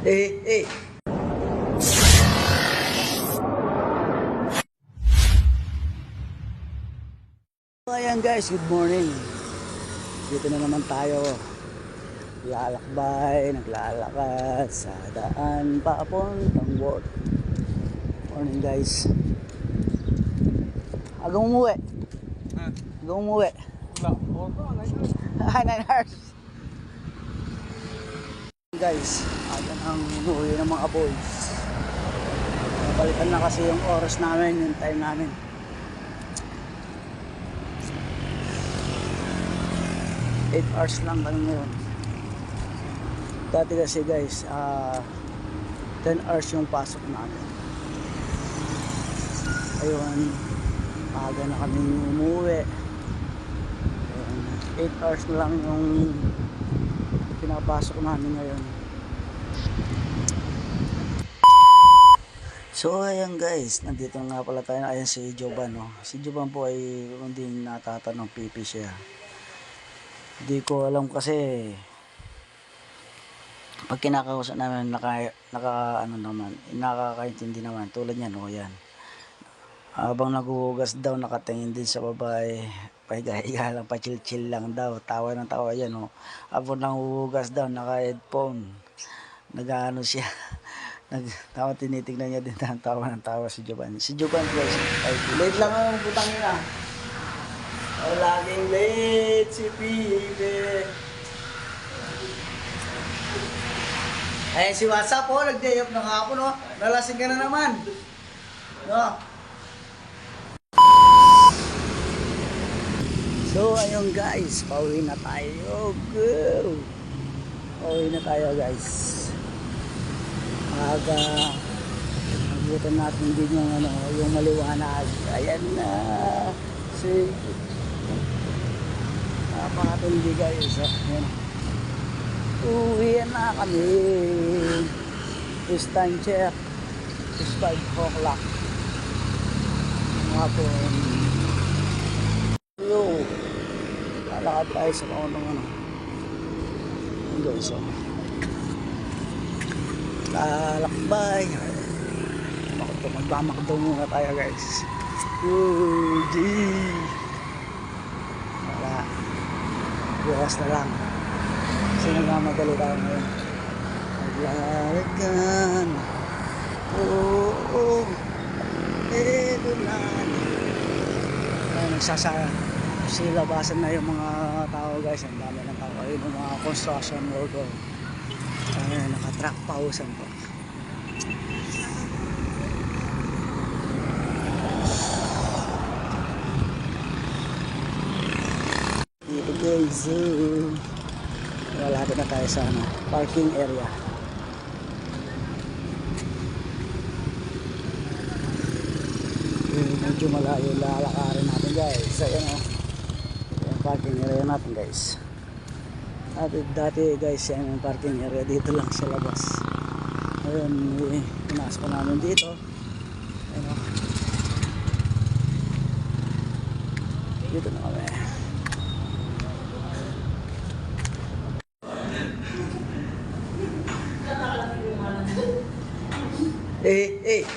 Eh. Ayan guys, good morning. Dito na naman tayo. Naglalakad sa daan papuntang work. Morning guys. Agang umuwi? Agang umuwi? Wala. 9 hours. Guys, ayan ang umuwi ng mga boys. Balikan na kasi yung oras namin, yung time namin. Eight hours lang kami ngayon. Dati kasi guys, 10 hours yung pasok namin. Ayun, aga na kami umuwi. Ayun, 8 hours lang yung pinapasok namin ngayon. So ayan guys, nandito nga pala tayo. Ayan si Joban, no? Si Joban po ay hindi natatanong pipi siya. Hindi ko alam kasi pag kinakausap namin nakakaintindi naman tulad niyan, o yan. Habang naghuhugas daw, nakatingin din sa babae, pahiga-higa lang, pa-chill-chill lang daw, tawa ng tawa yan, o. Habang naghuhugas daw, naka-headphone, nag-ano siya, tinitignan niya din, tawa ng tawa si Joban. Si Joban guys, ay late lang ang putang ina. Laging late si Pibe. Ayan si WhatsApp, oh, nag-day off na kahapon, oh. Nalasing ka na naman. No? So, ayun guys, pauwi na tayo. Go! Pauwi na tayo guys. Aga, nagutan natin din yung maliwanag. Ayan na. Si napakatindi guys. Ayan. Uwi na kami. This time check is 5 o'clock. Hapon. Hello. Lalakad tayo sa kaunang Ayan guys, oh. Lalakbay. Magmamakdaw muna tayo guys. Wala. Bukas na lang. Kasi nagmamadali tayo ngayon. Maglalagan. Oo. Eto na. Nagsasara. Silabasan na yung mga tao guys. Ang dami ng tao. Ayun yung mga construction worker. Ayun, naka-truck pausan po. Dito guys. Malapit na tayo sa parking area. Medyo malayo lalakarin natin guys. Ayan, oh. Yung parking area natin guys. Dati guys, yan yung parking area dito lang sa labas. Ayun, pinasok ko namin dito. Ayan, oh. Dito na kami. Eh.